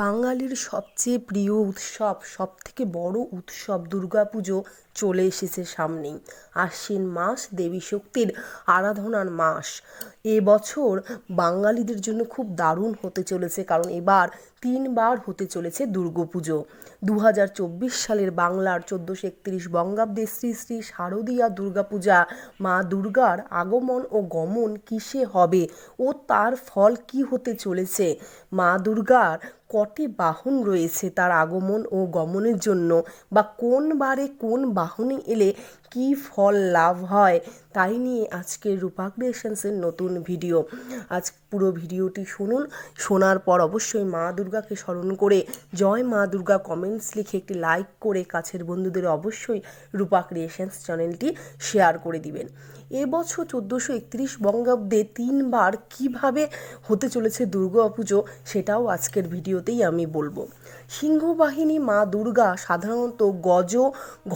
বাঙালির সবচেয়ে প্রিয় উৎসব, সবথেকে বড় উৎসব দুর্গাপুজো চলে এসেছে সামনেই। আশ্বিন মাস দেবী শক্তির আরাধনার মাস। এবছর বাঙালিদের জন্য খুব দারুণ হতে চলেছে, কারণ এবার 3বার হতে চলেছে দুর্গাপুজো। 2024 সালের বাংলার 1431 বঙ্গাব্দে শ্রী শ্রী শারদীয়া দুর্গাপূজা। মা দুর্গার আগমন ও গমন কিসে হবে ও তার ফল কি হতে চলেছে, মা দুর্গার কটি বাহন রয়েছে তার আগমন ও গমনের জন্য, বা কোন বারে কোন বাহনে এলে কি ফল লাভ হয়, তাই নিয়ে আজকের রূপা ক্রিয়েশনসের নতুন ভিডিও। আজ পুরো ভিডিওটি শুনুন। শোনার পর অবশ্যই মা দুর্গাকে স্মরণ করে জয় মা দুর্গা কমেন্টস লিখে একটি লাইক করে কাছের বন্ধুদের অবশ্যই রূপা ক্রিয়েশনস চ্যানেলটি শেয়ার করে দিবেন। এবছর 1431 বঙ্গাব্দে 3বার কিভাবে হতে চলেছে দুর্গাপুজো, সেটাও আজকের ভিডিওতেই আমি বলবো। সিংহবাহিনী মা দুর্গা সাধারণত গজ,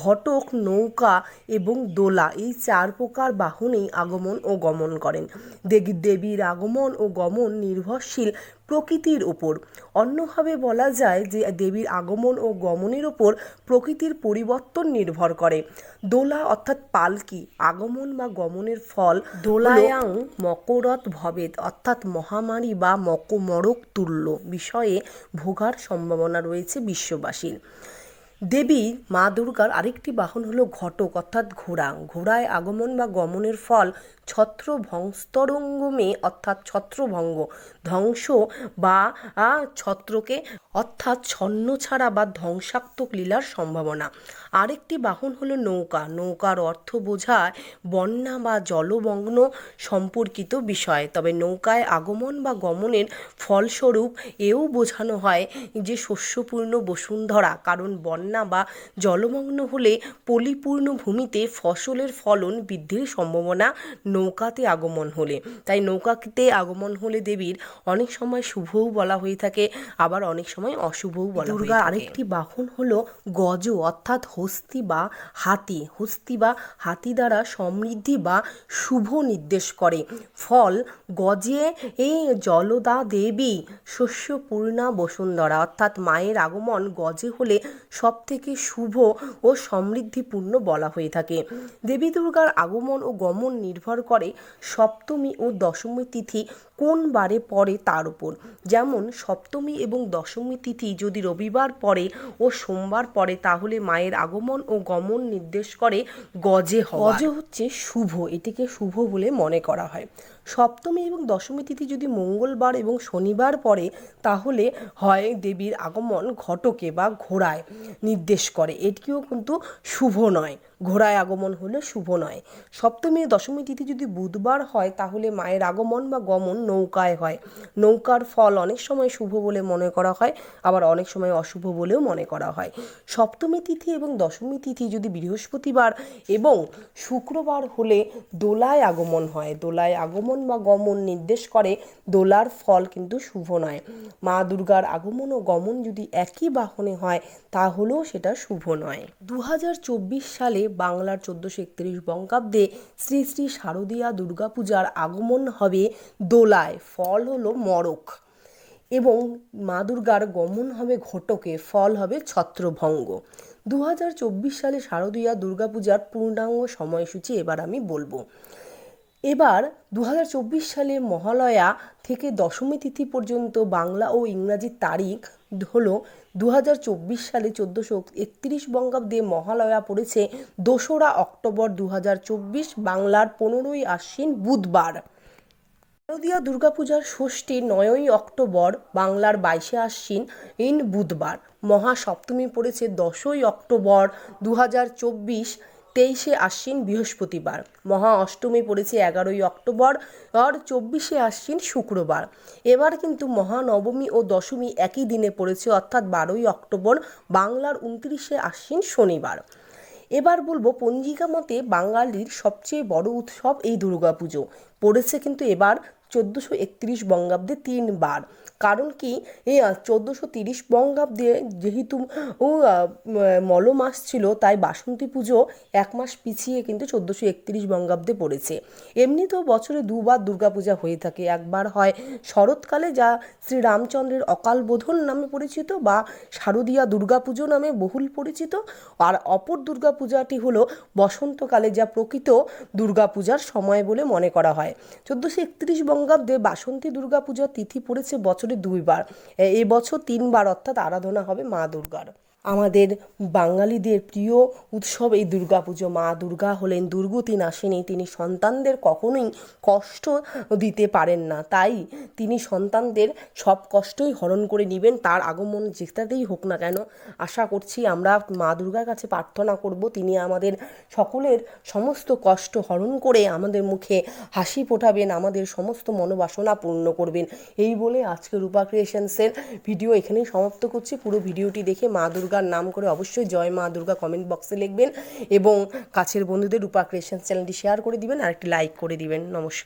ঘটক, নৌকা এবং দোলা এই 4 প্রকার বাহনেই আগমন ও গমন করেন। দেবীর আগমন ও গমন নির্ভরশীল প্রকৃতির ওপর। অন্যভাবে বলা যায় যে দেবীর আগমন ও গমনের ওপর প্রকৃতির পরিবর্তন নির্ভর করে। দোলা অর্থাৎ পালকি আগমন বা গমনের ফল। দোলায়াং মকরত ভবেদ অর্থাৎ মহামারী বা মরক তুল্য বিষয়ে ভোগার সম্ভাবনা রয়েছে বিশ্ববাসীর। দেবী মা দুর্গার আরেকটি বাহন হলো ঘটক অর্থাৎ ঘোড়া। ঘোড়ায় আগমন বা গমনের ফল ছত্রভংস্তরঙ্গমে অর্থাৎ ছত্রভঙ্গ, ধ্বংস বা ছত্রকে অর্থাৎ ছন্ন ছাড়া বা ধ্বংসাত্মক লীলার সম্ভাবনা। আরেকটি বাহন হলো নৌকা। নৌকার অর্থ বোঝায় বন্যা বা জলমগ্ন সম্পর্কিত বিষয়, তবে নৌকায় আগমন বা গমনের ফলস্বরূপ এও বোঝানো হয় যে শস্যপূর্ণ বসুন্ধরা, কারণ বন্যা বা জলমগ্ন হলে পলিপূর্ণ ভূমিতে ফসলের ফলন বৃদ্ধির সম্ভাবনা নৌকাতে আগমন হলে। তাই নৌকাতে আগমন হলে দেবীর অনেক সময় শুভও বলা হয়ে থাকে, আবার অনেক সময় অশুভও বলা হয়ে থাকে। দুর্গার আরেকটি বাহন হলো গজ অর্থাৎ হস্তি বা হাতি। হস্তি বা হাতি দ্বারা সমৃদ্ধি বা শুভ নির্দেশ করে। ফল গজে এই জলদা দেবী শস্যপূর্ণা বসুন্ধরা অর্থাৎ মায়ের আগমন গজে হলে সব থেকে শুভ ও সমৃদ্ধিপূর্ণ বলা হয়ে থাকে। দেবী দুর্গার আগমন ও গমন নির্ভর করে সপ্তমী ও দশমী তিথি কোন বারে পড়ে তার উপর। যেমন সপ্তমী এবং দশমী তিথি যদি রবিবার পড়ে ও সোমবার পড়ে, তাহলে মায়ের আগমন ও গমন নির্দেশ করে গজে হওয়া। গজ হচ্ছে শুভ, এটিকে শুভ বলে মনে করা হয়। সপ্তমী এবং দশমী তিথি যদি মঙ্গলবার এবং শনিবার পড়ে, তাহলে হয় দেবীর আগমন ঘটকে বা ঘোড়ায় নির্দেশ করে, এটিও কিন্তু শুভ নয়। ঘোড়ায় আগমন হলে শুভ নয়। সপ্তমী ও দশমী তিথি যদি বুধবার হয়, তাহলে মায়ের আগমন বা গমন নৌকায় হয়। নৌকার ফল অনেক সময় শুভ বলে মনে করা হয়, আবার অনেক সময় অশুভ বলেও মনে করা হয়। সপ্তমী তিথি এবং দশমী তিথি যদি বৃহস্পতিবার এবং শুক্রবার হলে দোলায় আগমন হয়। দোলায় আগমন বা গমন নির্দেশ করে দোলার ফল কিন্তু শুভ নয়। মা দুর্গার আগমন ও গমন যদি একই বাহনে হয়, তাহলেও সেটা শুভ নয়। 2024 সালে বাংলার 1431 বঙ্গাব্দে শ্রী শ্রী শারদীয়া দুর্গাপূজার আগমন হবে দোলায়, ফল হলো মরক, এবং মা দুর্গার গমন হবে ঘটকে, ফল হবে ছত্রভঙ্গ। 2024 সালে শারদীয়া দুর্গাপূজার পূর্ণাঙ্গ সময়সূচি এবার আমি বলবো। এবার 2024 সালে মহালয়া থেকে দশমী তিথি পর্যন্ত বাংলা ও ইংরাজি তারিখ হলো 2024 সালে 1431 বঙ্গাব্দে মহালয়া পড়েছে 2রা অক্টোবর 2024, বাংলার 15ই আশ্বিন বুধবার। শারদীয়া দুর্গাপূজার ষষ্ঠী 9ই অক্টোবর, বাংলার 22শে আশ্বিন বুধবার। মহাসপ্তমী পড়েছে 10ই অক্টোবর 2024, 23শে আশ্বিন বৃহস্পতিবার। মহা অষ্টমী পড়েছে 11ই অক্টোবর আর 24শে আশ্বিন শুক্রবার। এবার কিন্তু মহানবমী ও দশমী একই দিনে পড়েছে, অর্থাৎ 12ই অক্টোবর, বাংলার 29শে আশ্বিন শনিবার। এবার বলবো পঞ্জিকা মতে বাঙালির সবচেয়ে বড় উৎসব এই দুর্গাপুজো পড়েছে কিন্তু এবার 1431 বঙ্গাব্দে 3 বার। কারণ কি, এই 1430 বঙ্গাব্দে যেহেতু মল মাস ছিল, তাই বাসন্তী পুজো 1 মাস পিছিয়ে কিন্তু 1431 বঙ্গাব্দে পড়েছে। এমনিতেও বছরে দুবার দুর্গাপূজা হয়ে থাকে। একবার হয় শরৎকালে, যা শ্রীরামচন্দ্রের অকাল বোধন নামে পরিচিত বা শারদীয়া দুর্গাপুজো নামে বহুল পরিচিত। আর অপর দুর্গাপূজাটি হলো বসন্তকালে, যা প্রকৃত দুর্গাপূজার সময় বলে মনে করা হয়। 1431 বঙ্গাব্দে বাসন্তী দুর্গাপূজার তিথি পড়েছে বছরে 2 বার। এবছর 3 বার অর্থাৎ আরাধনা হবে মা দুর্গার। আমাদের বাঙালিদের প্রিয় উৎসব এই দুর্গাপুজো। মা দুর্গা হলেন দুর্গতি নাশিনী। তিনি সন্তানদের কখনোই কষ্ট দিতে পারেন না, তাই তিনি সন্তানদের সব কষ্টই হরণ করে নেবেন, তার আগমন যেটাতেই হোক না কেন। আশা করছি, আমরা মা দুর্গার কাছে প্রার্থনা করব, তিনি আমাদের সকলের সমস্ত কষ্ট হরণ করে আমাদের মুখে হাসি ফোটাবেন, আমাদের সমস্ত মনোবাসনা পূর্ণ করবেন। এই বলে আজকে রূপা ক্রিয়েশনসের ভিডিও এখানেই সমাপ্ত করছি। পুরো ভিডিওটি দেখে মা দুর্গার নাম করে অবশ্যই জয় মা দুর্গা কমেন্ট বক্সে লিখবেন এবং কাছের বন্ধুদের রূপা ক্রিয়েশনস চ্যানেলটি শেয়ার করে দিবেন আর একটি লাইক করে দিবেন। নমস্কার।